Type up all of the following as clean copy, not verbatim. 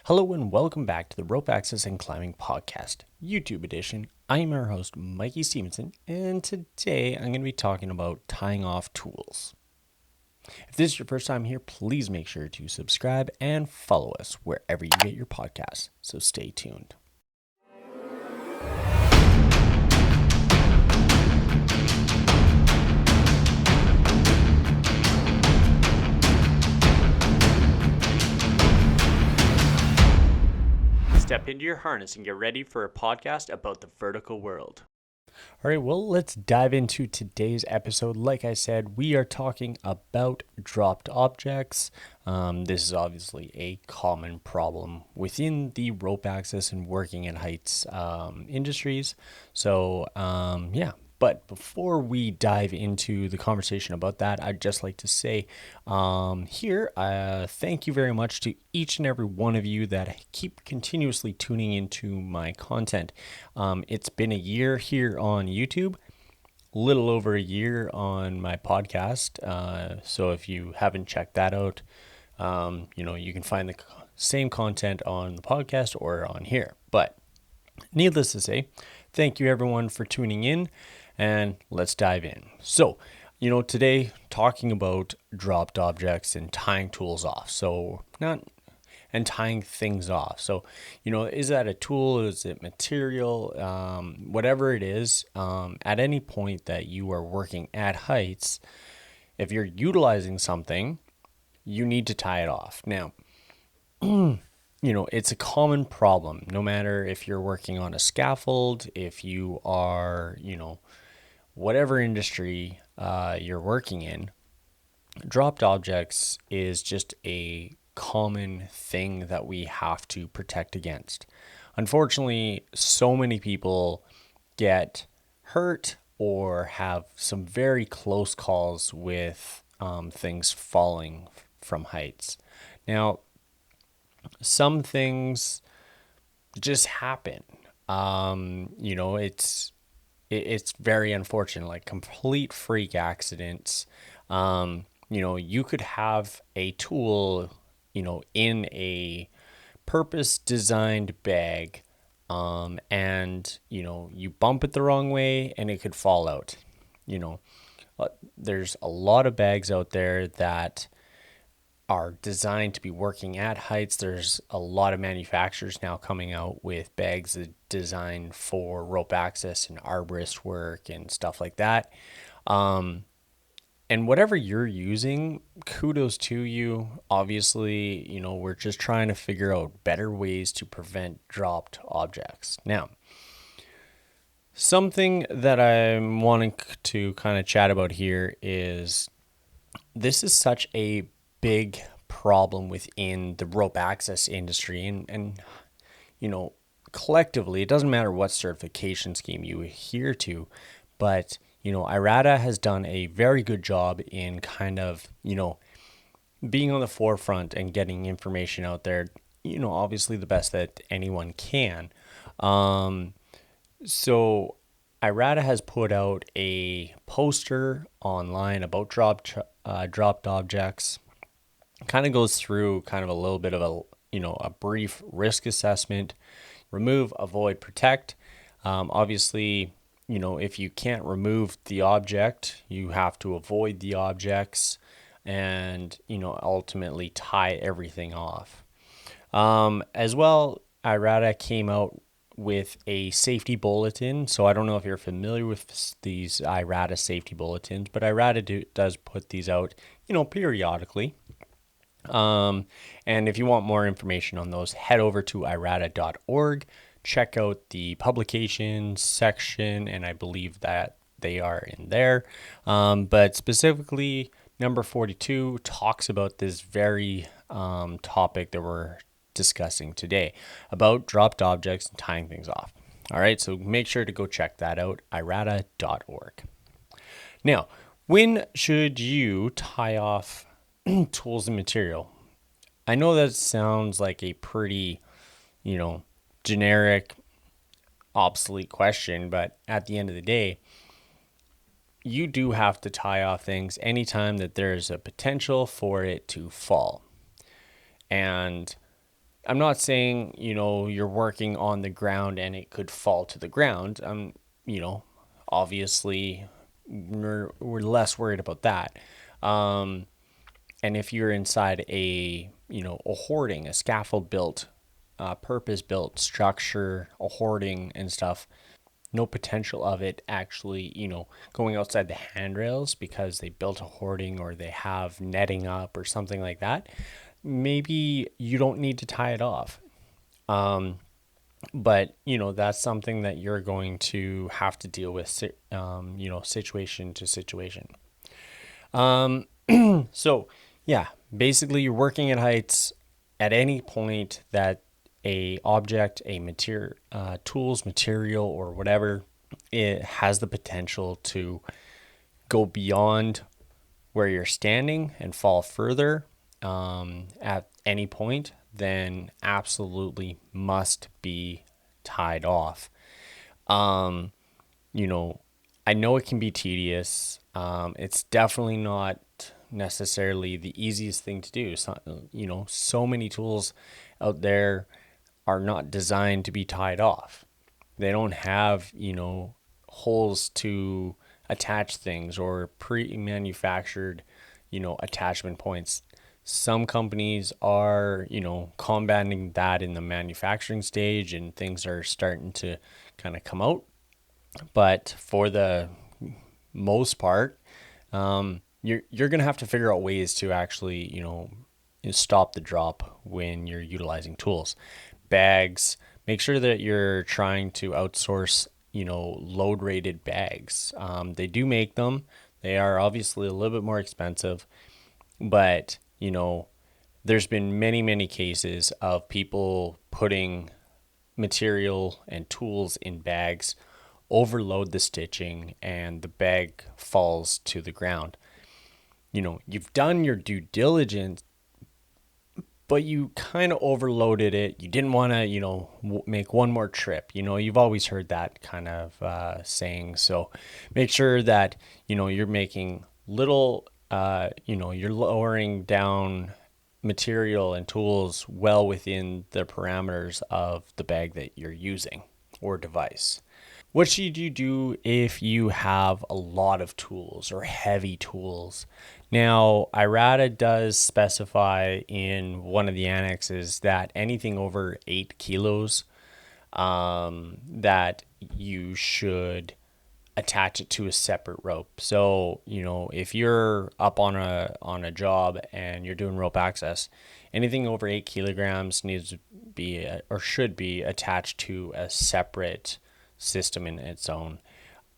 Hello and welcome back to the Rope Access and Climbing Podcast, YouTube edition. I'm your host, Mikey Stevenson, and today I'm going to be talking about tying off tools. If this is your first time here, please make sure to subscribe and follow us wherever you get your podcasts, so stay tuned. Step into your harness and get ready for a podcast about the vertical world. All right, well, let's dive into today's episode. Like I said, we are talking about dropped objects. This is obviously a common problem within the rope access and working at heights industries. So, But before we dive into the conversation about that, I'd just like to say thank you very much to each and every one of you that keep continuously tuning into my content. It's been a year here on YouTube, a little over a year on my podcast. So if you haven't checked that out, you can find the same content on the podcast or on here. But needless to say, thank you everyone for tuning in, and let's dive in. So, today talking about dropped objects and tying tools off. Tying things off. So, is that a tool? Is it material? Whatever it is, at any point that you are working at heights, if you're utilizing something, you need to tie it off. Now, it's a common problem, no matter if you're working on a scaffold, if you are, whatever industry you're working in, dropped objects is just a common thing that we have to protect against. Unfortunately, so many people get hurt or have some very close calls with things falling from heights. Now, some things just happen. It's very unfortunate, like complete freak accidents. You could have a tool, in a purpose designed bag, and you bump it the wrong way and it could fall out. There's a lot of bags out there that are designed to be working at heights. There's a lot of manufacturers now coming out with bags that designed for rope access and arborist work and stuff like that. And whatever you're using, kudos to you. Obviously, we're just trying to figure out better ways to prevent dropped objects. Now, something that I'm wanting to kind of chat about here is this is such a big problem within the rope access industry, and collectively, it doesn't matter what certification scheme you adhere to, but Irata has done a very good job in kind of being on the forefront and getting information out there, obviously the best that anyone can. So Irata has put out a poster online about dropped objects. Kind of goes through kind of a little bit of a brief risk assessment: remove, avoid, protect. Obviously, if you can't remove the object, you have to avoid the objects and ultimately tie everything off. As well, Irata came out with a safety bulletin. So I don't know if you're familiar with these Irata safety bulletins, but Irata does put these out periodically. And if you want more information on those, head over to irata.org, check out the publications section, and I believe that they are in there. But specifically, number 42 talks about this very topic that we're discussing today, about dropped objects and tying things off. All right, so make sure to go check that out, irata.org. Now, when should you tie off tools and material? I know that sounds like a pretty, generic, obsolete question, but at the end of the day, you do have to tie off things anytime that there's a potential for it to fall. And I'm not saying, you're working on the ground and it could fall to the ground. You know, obviously we're less worried about that. Um, and if you're inside a hoarding, a scaffold built, purpose built structure, a hoarding and stuff, no potential of it actually, going outside the handrails because they built a hoarding or they have netting up or something like that, maybe you don't need to tie it off. But, that's something that you're going to have to deal with, situation to situation. So, yeah, basically, you're working at heights at any point that a object, a material, tools, material, or whatever, it has the potential to go beyond where you're standing and fall further at any point, then absolutely must be tied off. Um, you know, I know it can be tedious. It's definitely not necessarily the easiest thing to do. So, so many tools out there are not designed to be tied off. They don't have, holes to attach things or pre-manufactured, attachment points. Some companies are, combating that in the manufacturing stage and things are starting to kind of come out. But for the most part, you're gonna have to figure out ways to actually, stop the drop when you're utilizing tools. Bags, make sure that you're trying to outsource, load rated bags. They do make them. They are obviously a little bit more expensive, but there's been many cases of people putting material and tools in bags, overload the stitching, and the bag falls to the ground. You've done your due diligence, but you kind of overloaded it. You didn't want to, make one more trip. You've always heard that kind of saying. So make sure that, you're making little, you're lowering down material and tools well within the parameters of the bag that you're using or device. What should you do if you have a lot of tools or heavy tools? Now, Irata does specify in one of the annexes that anything over 8 kilos, that you should attach it to a separate rope. So, if you're up on a job and you're doing rope access, anything over 8 kilograms needs to be or should be attached to a separate system in its own.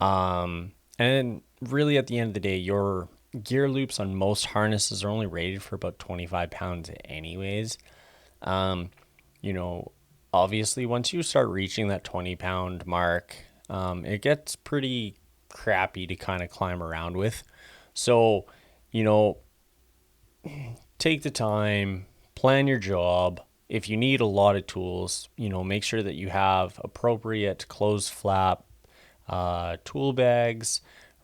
And really, at the end of the day, your gear loops on most harnesses are only rated for about 25 pounds, anyways. Um, you know, Obviously, once you start reaching that 20-pound mark, it gets pretty crappy to kind of climb around with. So, you know, take the time, plan your job. If you need a lot of tools, make sure that you have appropriate closed flap tool bags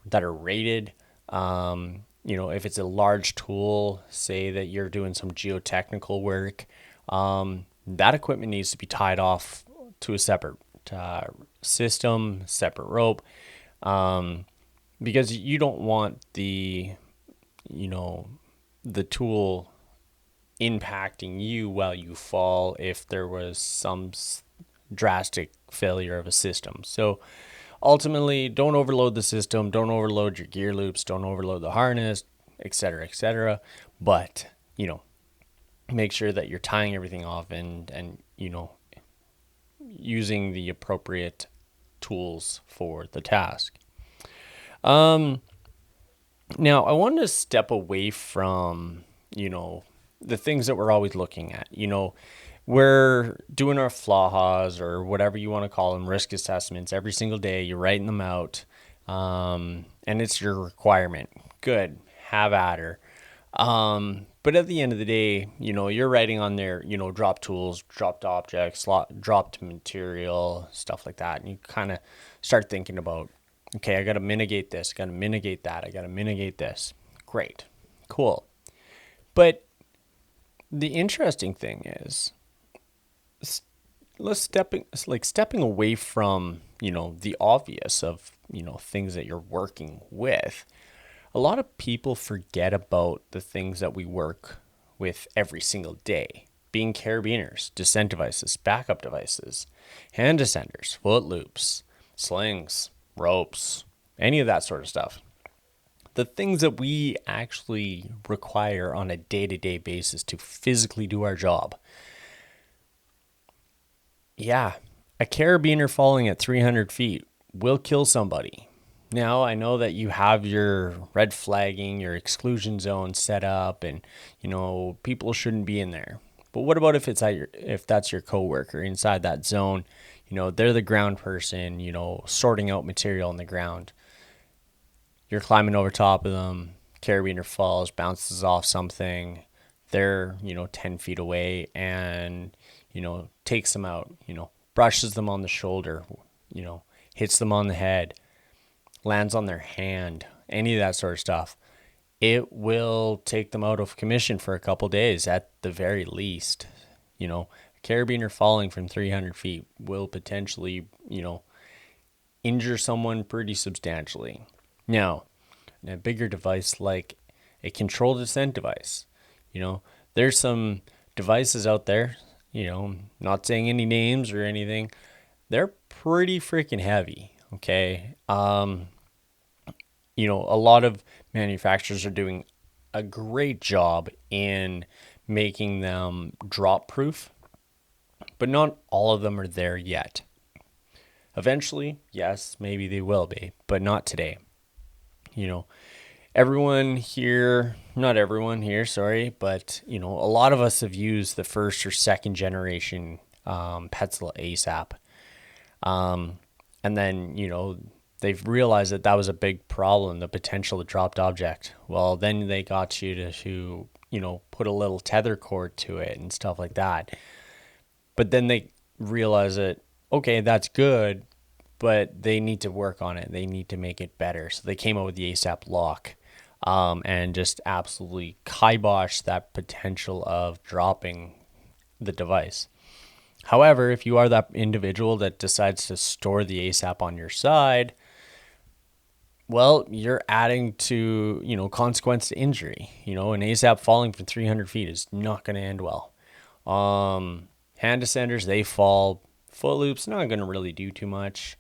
that are rated. If it's a large tool, say that you're doing some geotechnical work, that equipment needs to be tied off to a separate system, separate rope, because you don't want you know, the tool impacting you while you fall if there was some drastic failure of a system. So ultimately, don't overload the system, don't overload your gear loops, don't overload the harness, etc., etc. But, make sure that you're tying everything off and using the appropriate tools for the task. Now I wanted to step away from, the things that we're always looking at. We're doing our flahas or whatever you want to call them, risk assessments every single day. You're writing them out, and it's your requirement. Good, have at her. But at the end of the day, you're writing on there, drop tools, dropped objects, dropped material, stuff like that. And you kind of start thinking about, okay, I got to mitigate this, got to mitigate that, I got to mitigate this. Great, cool. But the interesting thing is, stepping away from, the obvious of, things that you're working with. A lot of people forget about the things that we work with every single day, being carabiners, descent devices, backup devices, hand descenders, foot loops, slings, ropes, any of that sort of stuff. The things that we actually require on a day-to-day basis to physically do our job. Yeah, a carabiner falling at 300 feet will kill somebody. Now, I know that you have your red flagging, your exclusion zone set up, and people shouldn't be in there. But what about if that's your coworker inside that zone? They're the ground person, sorting out material on the ground. You're climbing over top of them, carabiner falls, bounces off something. They're, 10 feet away and, takes them out, brushes them on the shoulder, hits them on the head, lands on their hand, any of that sort of stuff. It will take them out of commission for a couple days at the very least. A carabiner falling from 300 feet will potentially, injure someone pretty substantially. Now, a bigger device like a controlled descent device, there's some devices out there, not saying any names or anything. They're pretty freaking heavy, okay? A lot of manufacturers are doing a great job in making them drop proof, but not all of them are there yet. Eventually, yes, maybe they will be, but not today. Everyone here, not everyone here, sorry, but a lot of us have used the first or second generation Petzl ASAP. And then, they've realized that was a big problem, the potential of dropped object. Well, then they got you to put a little tether cord to it and stuff like that. But then they realize that, okay, that's good, but they need to work on it. They need to make it better. So they came out with the ASAP lock and just absolutely kiboshed that potential of dropping the device. However, if you are that individual that decides to store the ASAP on your side, well, you're adding to, consequence to injury. An ASAP falling from 300 feet is not going to end well. Hand descenders, they fall. Foot loops, not going to really do too much.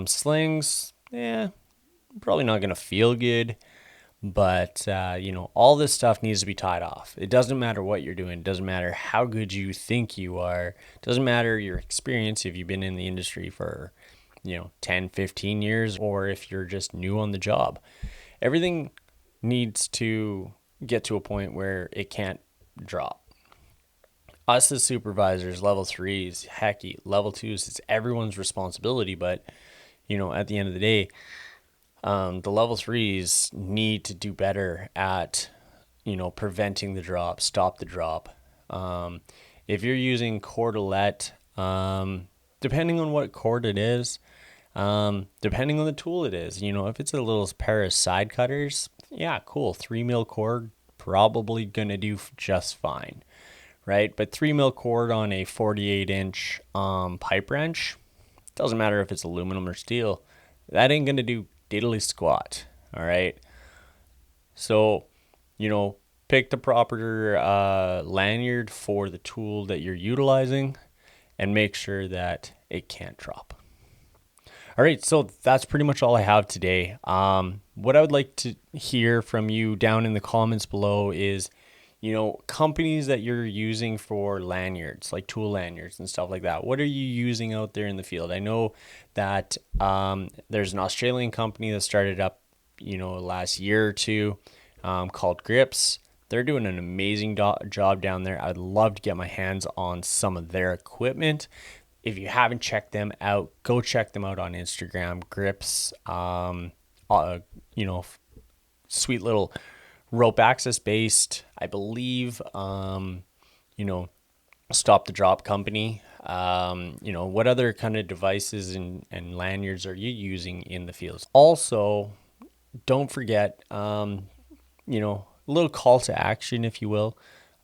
Slings, probably not going to feel good. But, all this stuff needs to be tied off. It doesn't matter what you're doing. It doesn't matter how good you think you are. It doesn't matter your experience if you've been in the industry for, 10, 15 years, or if you're just new on the job. Everything needs to get to a point where it can't drop. Us as supervisors, level 3s, heck, level 2s, it's everyone's responsibility. But, at the end of the day, the level 3s need to do better at, preventing the drop, stop the drop. If you're using cordelette, depending on what cord it is, depending on the tool it is, if it's a little pair of side cutters, yeah, cool. 3mm cord, probably going to do just fine, right? But 3mm cord on a 48-inch pipe wrench, doesn't matter if it's aluminum or steel, that ain't going to do diddly squat. All right. So, pick the proper lanyard for the tool that you're utilizing and make sure that it can't drop. All right. So that's pretty much all I have today. What I would like to hear from you down in the comments below is, companies that you're using for lanyards, like tool lanyards and stuff like that. What are you using out there in the field? I know that there's an Australian company that started up, last year or two called Grips. They're doing an amazing job down there. I'd love to get my hands on some of their equipment. If you haven't checked them out, go check them out on Instagram. Grips, sweet little rope access based, I believe, stop the drop company. What other kind of devices and lanyards are you using in the fields? Also, don't forget, a little call to action, if you will.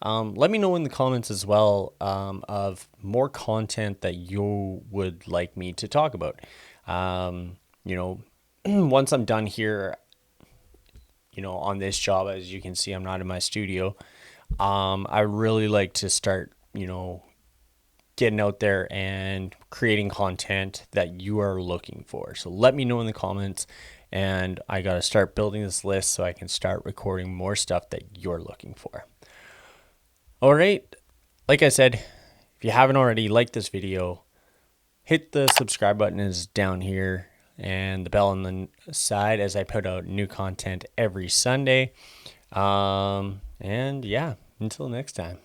Let me know in the comments as well of more content that you would like me to talk about. You know, once I'm done here, on this job, as you can see, I'm not in my studio. I really like to start, getting out there and creating content that you are looking for. So let me know in the comments, and I got to start building this list so I can start recording more stuff that you're looking for. All right. Like I said, if you haven't already, like this video, hit the subscribe button is down here and the bell on the side as I put out new content every Sunday. And yeah, until next time.